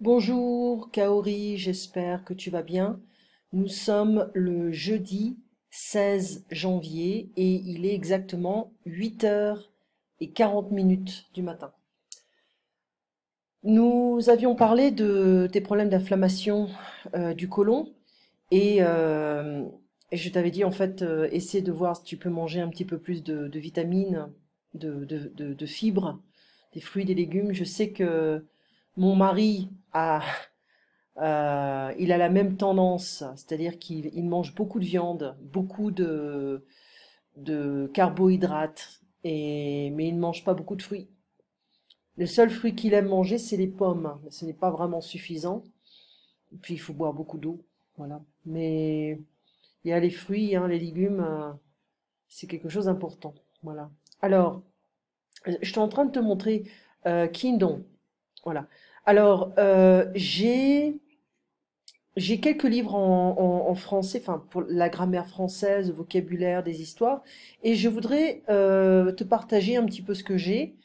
Bonjour Kaori, j'espère que tu vas bien. Nous sommes le jeudi 16 janvier et il est exactement 8h40 du matin. Nous avions parlé de tes problèmes d'inflammation du côlon et je t'avais dit en fait essaie de voir si tu peux manger un petit peu plus de vitamines, de fibres, des fruits, des légumes. Je sais que mon mari il a la même tendance, c'est-à-dire qu'il mange beaucoup de viande, beaucoup de carbohydrates, mais il ne mange pas beaucoup de fruits. Le seul fruit qu'il aime manger, c'est les pommes. Mais ce n'est pas vraiment suffisant. Et puis, il faut boire beaucoup d'eau. Voilà. Mais il y a les fruits, hein, les légumes, c'est quelque chose d'important. Voilà. Alors, je suis en train de te montrer Kindle. Voilà. Alors, j'ai quelques livres en français, enfin pour la grammaire française, le vocabulaire, des histoires, et je voudrais te partager un petit peu ce que j'ai.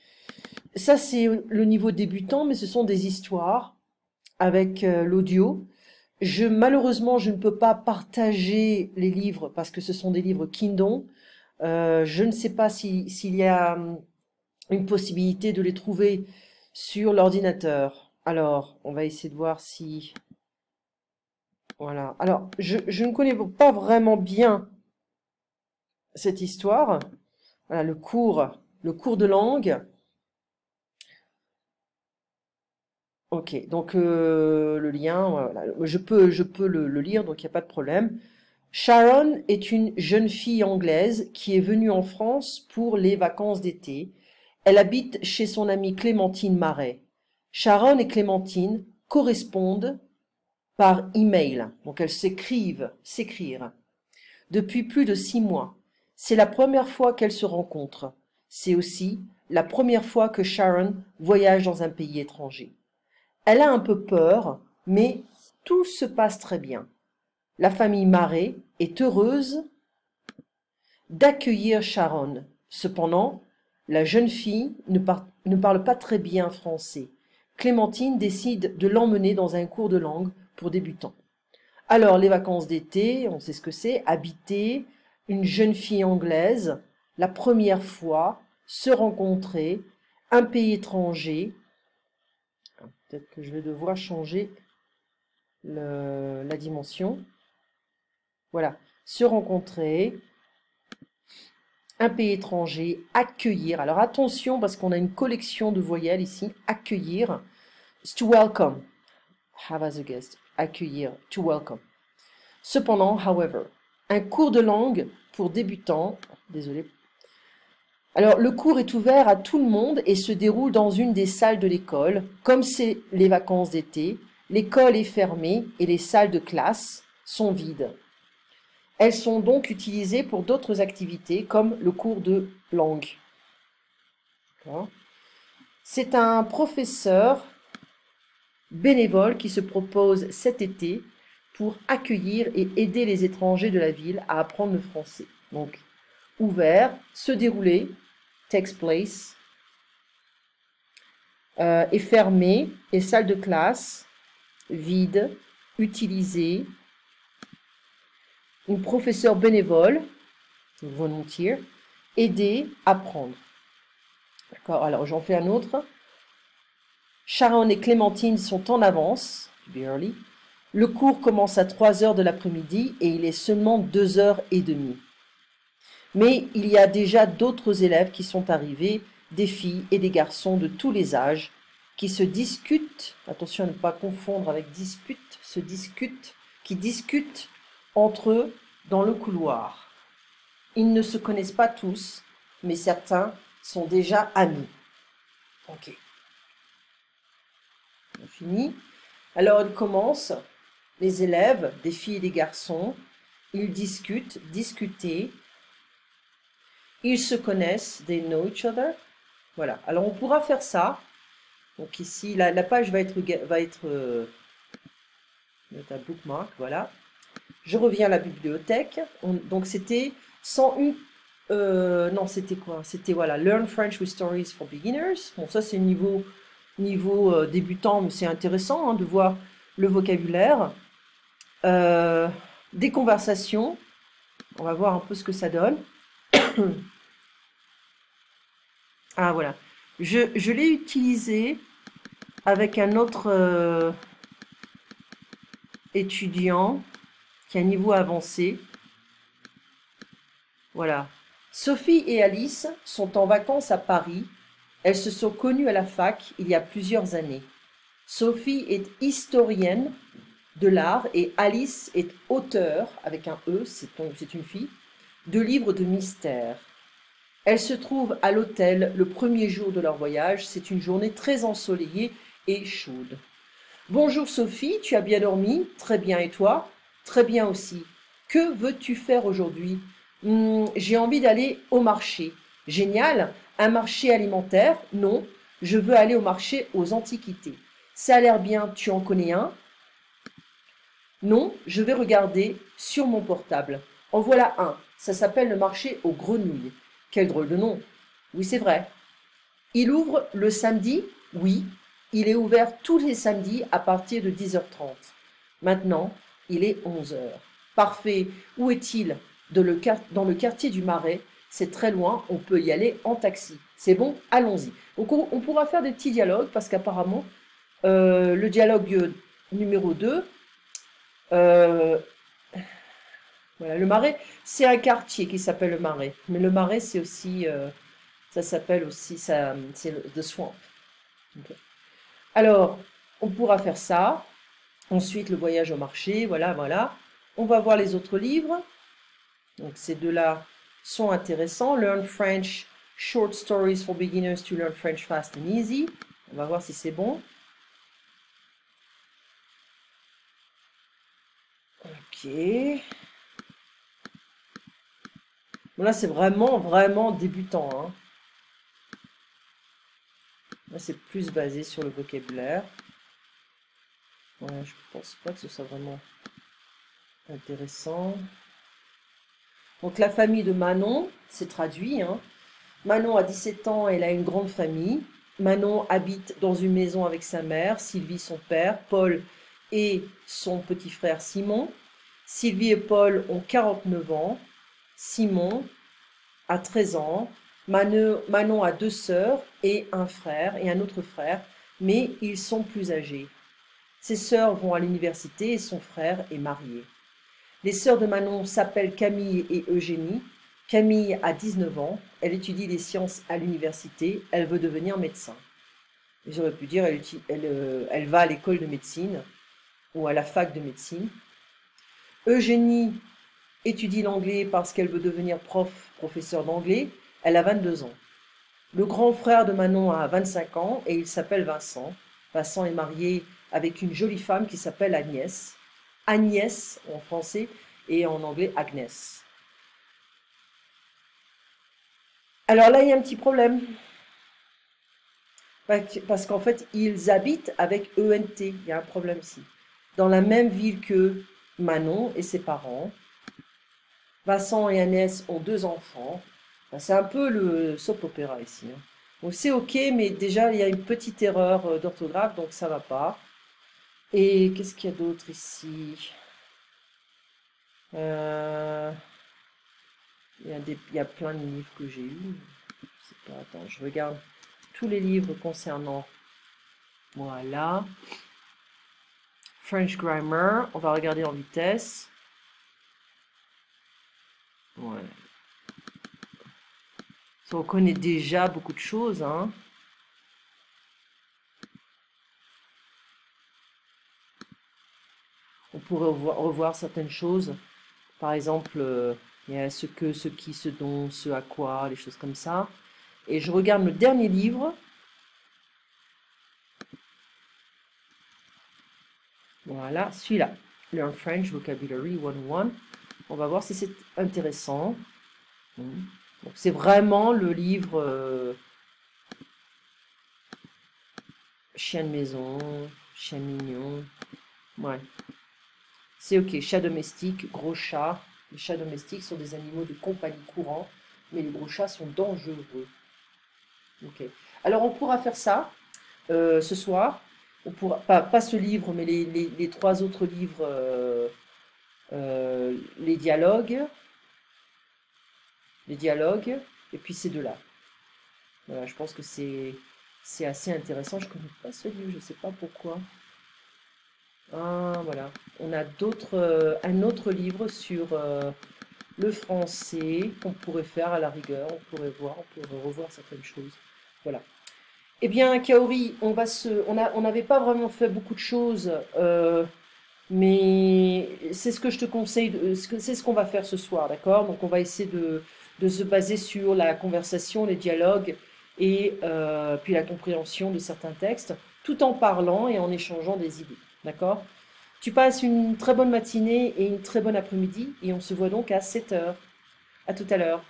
Ça, c'est le niveau débutant, mais ce sont des histoires avec l'audio. Malheureusement, je ne peux pas partager les livres parce que ce sont des livres Kindle. Je ne sais pas s'il y a une possibilité de les trouver sur l'ordinateur. Alors, on va essayer de voir si... Voilà. Alors, je ne connais pas vraiment bien cette histoire. Voilà, le cours de langue. Ok, donc le lien, voilà. Je peux le lire, donc il n'y a pas de problème. Sharon est une jeune fille anglaise qui est venue en France pour les vacances d'été. Elle habite chez son amie Clémentine Marais. Sharon et Clémentine correspondent par email, donc elles s'écrire, depuis plus de 6 mois. C'est la première fois qu'elles se rencontrent. C'est aussi la première fois que Sharon voyage dans un pays étranger. Elle a un peu peur, mais tout se passe très bien. La famille Marais est heureuse d'accueillir Sharon. Cependant, la jeune fille ne parle pas très bien français. Clémentine décide de l'emmener dans un cours de langue pour débutants. Alors, les vacances d'été, on sait ce que c'est, habiter, une jeune fille anglaise, la première fois, se rencontrer, un pays étranger. Peut-être que je vais devoir changer la dimension. Voilà, se rencontrer, un pays étranger, accueillir. Alors attention, parce qu'on a une collection de voyelles ici. Accueillir, to welcome, have as a guest, accueillir, to welcome. Cependant, however, un cours de langue pour débutants, désolé. Alors, le cours est ouvert à tout le monde et se déroule dans une des salles de l'école. Comme c'est les vacances d'été, l'école est fermée et les salles de classe sont vides. Elles sont donc utilisées pour d'autres activités comme le cours de langue. C'est un professeur bénévole qui se propose cet été pour accueillir et aider les étrangers de la ville à apprendre le français. Donc, ouvert, se dérouler, takes place, et fermé, et salle de classe, vide, utilisée, une professeure bénévole, volunteer, aider, apprendre. D'accord, alors j'en fais un autre. Sharon et Clémentine sont en avance, to be early. Le cours commence à 3h de l'après-midi et il est seulement 2h30. Mais il y a déjà d'autres élèves qui sont arrivés, des filles et des garçons de tous les âges, qui se discutent, attention à ne pas confondre avec dispute, qui discutent entre eux dans le couloir. Ils ne se connaissent pas tous, mais certains sont déjà amis. Ok. On finit. Alors ils commencent, les élèves, des filles et des garçons, ils discuter. Ils se connaissent, they know each other. Voilà. Alors on pourra faire ça. Donc ici, la page va être un bookmark, voilà. Je reviens à la bibliothèque. Donc c'était 101. Non, c'était quoi? C'était voilà, Learn French with Stories for Beginners. Bon, ça c'est le niveau niveau débutant, mais c'est intéressant hein, de voir le vocabulaire. Des conversations, on va voir un peu ce que ça donne. Ah voilà, je l'ai utilisé avec un autre étudiant qui a un niveau avancé. Voilà. Sophie et Alice sont en vacances à Paris. Elles se sont connues à la fac il y a plusieurs années. Sophie est historienne de l'art et Alice est auteure, avec un E, c'est une fille, de livres de mystère. Elles se trouvent à l'hôtel le premier jour de leur voyage. C'est une journée très ensoleillée et chaude. Bonjour Sophie, tu as bien dormi? Très bien, et toi? Très bien aussi. Que veux-tu faire aujourd'hui? J'ai envie d'aller au marché. Génial. Un marché alimentaire? Non, je veux aller au marché aux antiquités. Ça a l'air bien, tu en connais un? Non, je vais regarder sur mon portable. En voilà un. Ça s'appelle le marché aux grenouilles. Quel drôle de nom. Oui, c'est vrai. Il ouvre le samedi? Oui. Il est ouvert tous les samedis à partir de 10h30. Maintenant, il est 11h. Parfait. Où est-il? Dans le quartier du Marais. C'est très loin, on peut y aller en taxi. C'est bon? Allons-y. Donc on pourra faire des petits dialogues parce qu'apparemment, le dialogue numéro 2, voilà, le Marais, c'est un quartier qui s'appelle le Marais. Mais le Marais, c'est aussi, ça s'appelle aussi, c'est The Swamp. Okay. Alors, on pourra faire ça. Ensuite, le voyage au marché, voilà, voilà. On va voir les autres livres. Donc, ces deux-là sont intéressants. Learn French, Short Stories for Beginners to Learn French Fast and Easy. On va voir si c'est bon. Ok. Bon, là, c'est vraiment, vraiment débutant. Hein. Là, c'est plus basé sur le vocabulaire. Ouais, je pense pas que ce soit vraiment intéressant. Donc, la famille de Manon, c'est traduit. Hein. Manon a 17 ans, elle a une grande famille. Manon habite dans une maison avec sa mère, Sylvie son père, Paul et son petit frère Simon. Sylvie et Paul ont 49 ans. Simon a 13 ans. Manon a 2 sœurs et un frère et un autre frère, mais ils sont plus âgés. Ses sœurs vont à l'université et son frère est marié. Les sœurs de Manon s'appellent Camille et Eugénie. Camille a 19 ans, elle étudie les sciences à l'université, elle veut devenir médecin. J'aurais pu dire elle va à l'école de médecine ou à la fac de médecine. Eugénie étudie l'anglais parce qu'elle veut devenir professeur d'anglais, elle a 22 ans. Le grand frère de Manon a 25 ans et il s'appelle Vincent. Vincent est marié avec une jolie femme qui s'appelle Agnès. Agnès en français et en anglais Agnès. Alors là, il y a un petit problème. Parce qu'en fait, ils habitent avec ENT. Il y a un problème ici. Dans la même ville que Manon et ses parents. Vincent et Agnès ont 2 enfants. C'est un peu le soap opéra ici. Hein. Donc c'est ok, mais déjà, il y a une petite erreur d'orthographe, donc ça va pas. Et qu'est-ce qu'il y a d'autre ici? Il y a plein de livres que j'ai eus. Je sais pas, attends, je regarde tous les livres concernant. Voilà. French Grammar, on va regarder en vitesse. Ouais. Ça, on connaît déjà beaucoup de choses, hein. On pourrait revoir certaines choses. Par exemple, il y a ce que, ce qui, ce dont, ce à quoi, les choses comme ça. Et je regarde le dernier livre. Voilà, celui-là. Learn French Vocabulary 101. On va voir si c'est intéressant. Donc c'est vraiment le livre chien de maison, chien mignon. Ouais. C'est ok. Chat domestique, gros chat. Les chats domestiques sont des animaux de compagnie courants, mais les gros chats sont dangereux. Ok. Alors on pourra faire ça. ce soir. On pourra, pas ce livre, mais les trois autres livres, les dialogues, et puis ces deux-là. Voilà, je pense que c'est assez intéressant. Je ne connais pas ce livre, je ne sais pas pourquoi. Ah, voilà. On a un autre livre sur le français qu'on pourrait faire à la rigueur. On pourrait revoir certaines choses. Voilà. Eh bien, Kaori, on n'avait pas vraiment fait beaucoup de choses, mais c'est ce que je te conseille, c'est ce qu'on va faire ce soir, d'accord? Donc, on va essayer de se baser sur la conversation, les dialogues et puis la compréhension de certains textes, tout en parlant et en échangeant des idées, d'accord? Tu passes une très bonne matinée et une très bonne après-midi et on se voit donc à 7 heures. À tout à l'heure.